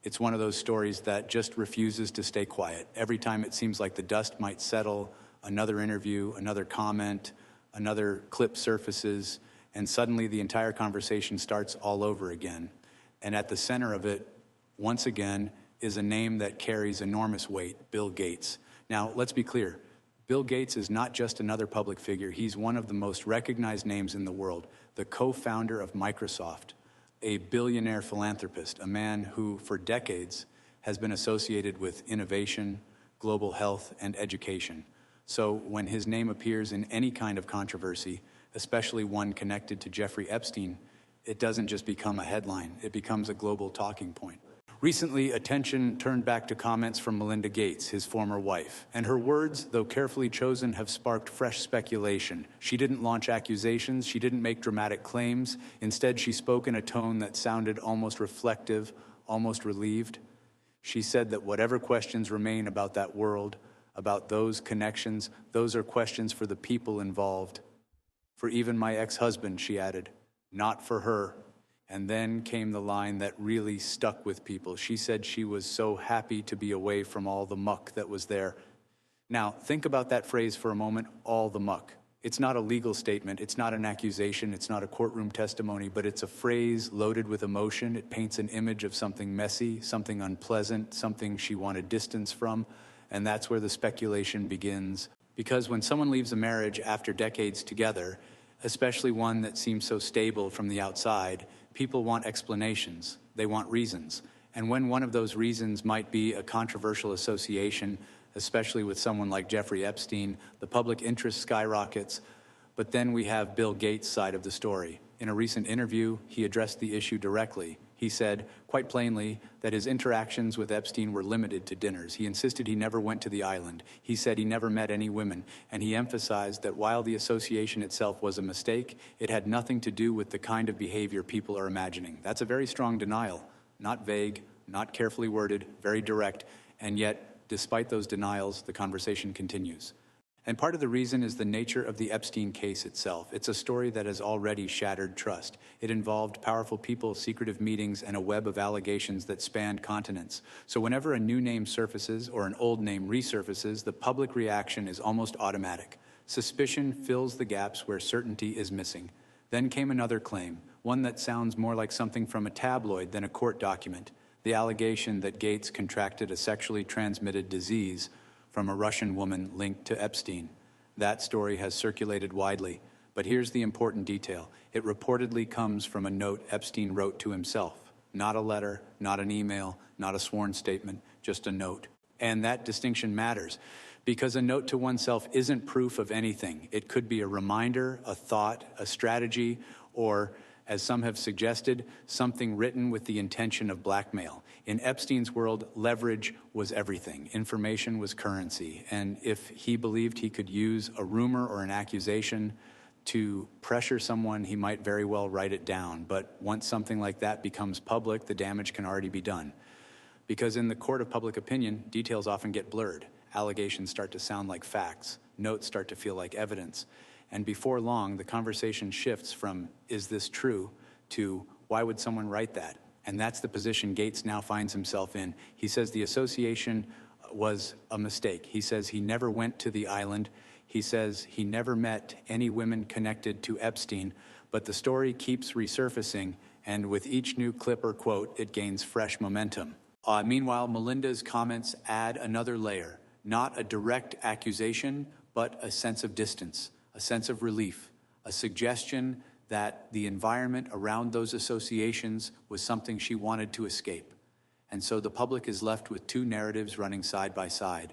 It's one of those stories that just refuses to stay quiet. Every time it seems like the dust might settle, another interview, another comment, another clip surfaces, and suddenly the entire conversation starts all over again. And at the center of it, once again, is a name that carries enormous weight, Bill Gates. Now, let's be clear. Bill Gates is not just another public figure. He's one of the most recognized names in the world, the co-founder of Microsoft, a billionaire philanthropist, a man who, for decades, has been associated with innovation, global health, and education. So when his name appears in any kind of controversy, especially one connected to Jeffrey Epstein, it doesn't just become a headline, it becomes a global talking point. Recently, attention turned back to comments from Melinda Gates, his former wife, and her words, though carefully chosen, have sparked fresh speculation. She didn't launch accusations, she didn't make dramatic claims. Instead, she spoke in a tone that sounded almost reflective, almost relieved. She said that whatever questions remain about that world, about those connections, those are questions for the people involved. For even my ex-husband, she added, not for her. And then came the line that really stuck with people. She said she was so happy to be away from all the muck that was there. Now, think about that phrase for a moment, all the muck. It's not a legal statement, it's not an accusation, it's not a courtroom testimony, but it's a phrase loaded with emotion. It paints an image of something messy, something unpleasant, something she wanted distance from, and that's where the speculation begins. Because when someone leaves a marriage after decades together, especially one that seems so stable from the outside, people want explanations, they want reasons. And when one of those reasons might be a controversial association, especially with someone like Jeffrey Epstein, the public interest skyrockets. But then we have Bill Gates' side of the story. In a recent interview, he addressed the issue directly. He said, quite plainly, that his interactions with Epstein were limited to dinners. He insisted he never went to the island. He said he never met any women. And he emphasized that while the association itself was a mistake, it had nothing to do with the kind of behavior people are imagining. That's a very strong denial. Not vague, not carefully worded, very direct. And yet, despite those denials, the conversation continues. And part of the reason is the nature of the Epstein case itself. It's a story that has already shattered trust. It involved powerful people, secretive meetings, and a web of allegations that spanned continents. So whenever a new name surfaces or an old name resurfaces, the public reaction is almost automatic. Suspicion fills the gaps where certainty is missing. Then came another claim, one that sounds more like something from a tabloid than a court document. The allegation that Gates contracted a sexually transmitted disease from a Russian woman linked to Epstein. That story has circulated widely, but here's the important detail. It reportedly comes from a note Epstein wrote to himself. Not a letter, not an email, not a sworn statement, just a note. And that distinction matters, because a note to oneself isn't proof of anything. It could be a reminder, a thought, a strategy, or, as some have suggested, something written with the intention of blackmail. In Epstein's world, leverage was everything. Information was currency. And if he believed he could use a rumor or an accusation to pressure someone, he might very well write it down. But once something like that becomes public, the damage can already be done. Because in the court of public opinion, details often get blurred. Allegations start to sound like facts. Notes start to feel like evidence. And before long, the conversation shifts from, is this true, to, why would someone write that? And that's the position Gates now finds himself in. He says the association was a mistake. He says he never went to the island. He says he never met any women connected to Epstein. But the story keeps resurfacing, and with each new clip or quote, it gains fresh momentum. Meanwhile, Melinda's comments add another layer. Not a direct accusation, but a sense of distance, a sense of relief, a suggestion that the environment around those associations was something she wanted to escape. And so the public is left with two narratives running side by side.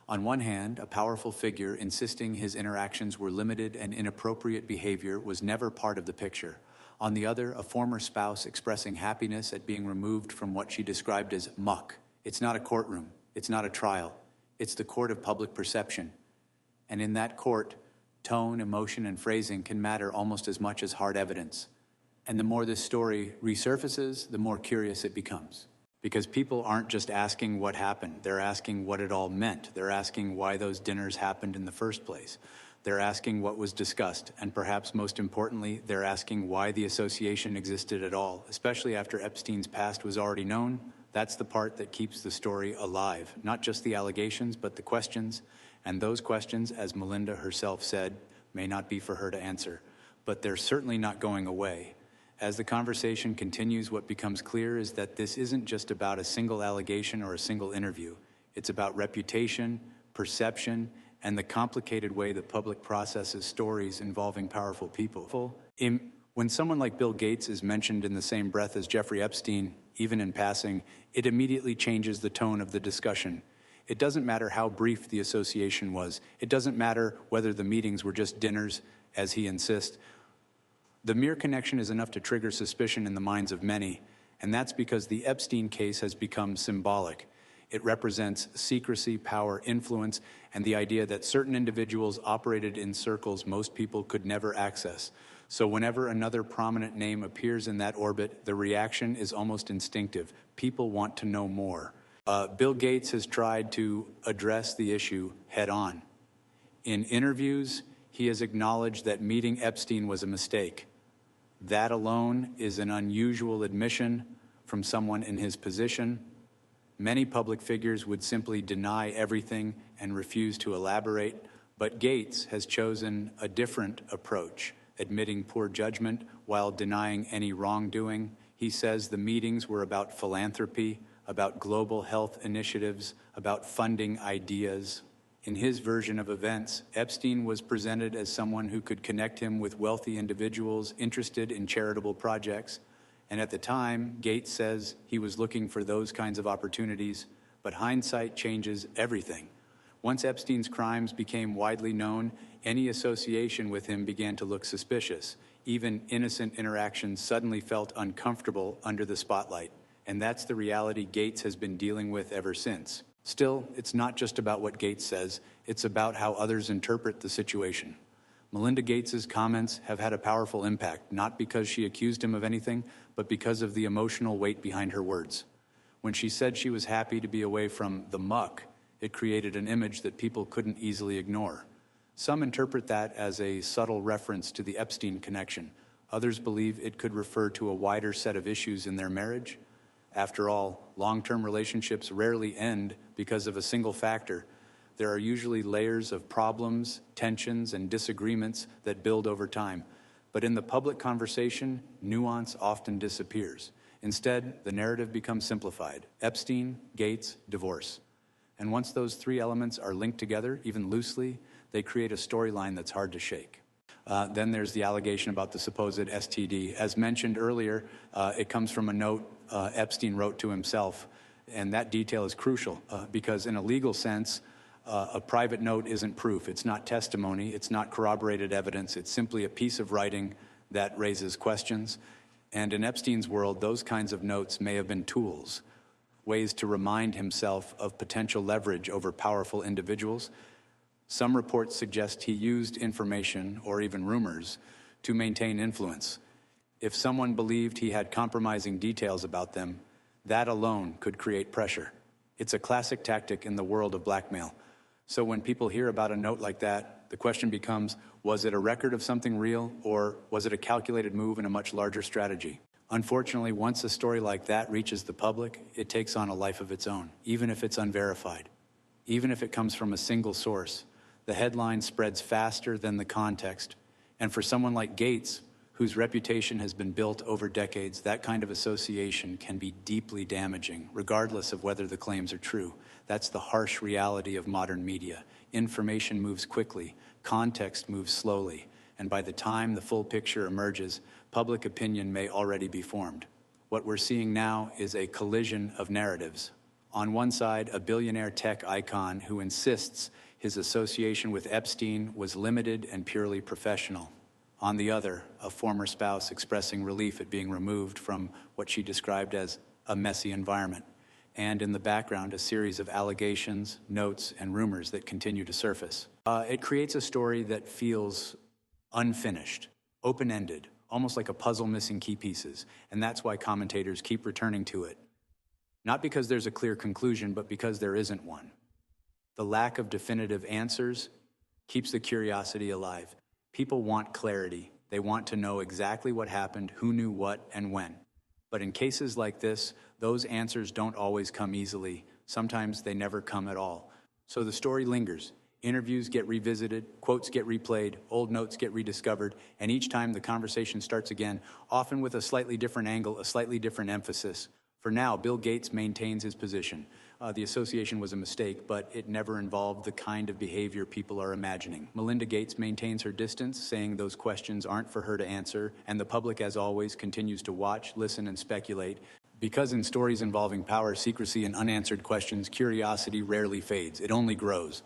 On one hand, a powerful figure insisting his interactions were limited and inappropriate behavior was never part of the picture. On the other, a former spouse expressing happiness at being removed from what she described as muck. It's not a courtroom, it's not a trial, it's the court of public perception. And in that court, tone, emotion, and phrasing can matter almost as much as hard evidence. And the more this story resurfaces, the more curious it becomes. Because people aren't just asking what happened, they're asking what it all meant. They're asking why those dinners happened in the first place. They're asking what was discussed, and perhaps most importantly, they're asking why the association existed at all, especially after Epstein's past was already known, That's the part that keeps the story alive, not just the allegations, but the questions. And those questions, as Melinda herself said, may not be for her to answer, but they're certainly not going away. As the conversation continues, what becomes clear is that this isn't just about a single allegation or a single interview. It's about reputation, perception, and the complicated way the public processes stories involving powerful people. When someone like Bill Gates is mentioned in the same breath as Jeffrey Epstein, even in passing, it immediately changes the tone of the discussion. It doesn't matter how brief the association was. It doesn't matter whether the meetings were just dinners, as he insists. The mere connection is enough to trigger suspicion in the minds of many, and that's because the Epstein case has become symbolic. It represents secrecy, power, influence, and the idea that certain individuals operated in circles most people could never access. So whenever another prominent name appears in that orbit, the reaction is almost instinctive. People want to know more. Bill Gates has tried to address the issue head on. In interviews, he has acknowledged that meeting Epstein was a mistake. That alone is an unusual admission from someone in his position. Many public figures would simply deny everything and refuse to elaborate, but Gates has chosen a different approach, admitting poor judgment while denying any wrongdoing. He says the meetings were about philanthropy, about global health initiatives, about funding ideas. In his version of events, Epstein was presented as someone who could connect him with wealthy individuals interested in charitable projects. And at the time, Gates says he was looking for those kinds of opportunities, but hindsight changes everything. Once Epstein's crimes became widely known, any association with him began to look suspicious. Even innocent interactions suddenly felt uncomfortable under the spotlight. And that's the reality Gates has been dealing with ever since. Still, it's not just about what Gates says, it's about how others interpret the situation. Melinda Gates's comments have had a powerful impact, not because she accused him of anything, but because of the emotional weight behind her words. When she said she was happy to be away from the muck, it created an image that people couldn't easily ignore. Some interpret that as a subtle reference to the Epstein connection. Others believe it could refer to a wider set of issues in their marriage. After all, long-term relationships rarely end because of a single factor. There are usually layers of problems, tensions, and disagreements that build over time. But in the public conversation, nuance often disappears. Instead, the narrative becomes simplified. Epstein, Gates, divorce. And once those three elements are linked together, even loosely, they create a storyline that's hard to shake. Then there's the allegation about the supposed STD. As mentioned earlier, it comes from a note Epstein wrote to himself. And that detail is crucial because in a legal sense, a private note isn't proof. It's not testimony. It's not corroborated evidence. It's simply a piece of writing that raises questions. And in Epstein's world, those kinds of notes may have been tools, ways to remind himself of potential leverage over powerful individuals. Some reports suggest he used information or even rumors to maintain influence. If someone believed he had compromising details about them, that alone could create pressure. It's a classic tactic in the world of blackmail. So when people hear about a note like that, the question becomes, was it a record of something real, or was it a calculated move in a much larger strategy? Unfortunately, once a story like that reaches the public, it takes on a life of its own, even if it's unverified. Even if it comes from a single source, the headline spreads faster than the context. And for someone like Gates, whose reputation has been built over decades, that kind of association can be deeply damaging, regardless of whether the claims are true. That's the harsh reality of modern media. Information moves quickly, context moves slowly, and by the time the full picture emerges, public opinion may already be formed. What we're seeing now is a collision of narratives. On one side, a billionaire tech icon who insists his association with Epstein was limited and purely professional. On the other, a former spouse expressing relief at being removed from what she described as a messy environment. And in the background, a series of allegations, notes, and rumors that continue to surface. It creates a story that feels unfinished, open-ended, almost like a puzzle missing key pieces. And that's why commentators keep returning to it. Not because there's a clear conclusion, but because there isn't one. The lack of definitive answers keeps the curiosity alive. People want clarity. They want to know exactly what happened, who knew what, and when. But in cases like this, those answers don't always come easily. Sometimes they never come at all. So the story lingers. Interviews get revisited, quotes get replayed, old notes get rediscovered, and each time the conversation starts again, often with a slightly different angle, a slightly different emphasis. For now, Bill Gates maintains his position. The association was a mistake, but it never involved the kind of behavior people are imagining. Melinda Gates maintains her distance, saying those questions aren't for her to answer, and the public, as always, continues to watch, listen, and speculate. Because in stories involving power, secrecy, and unanswered questions, curiosity rarely fades. It only grows.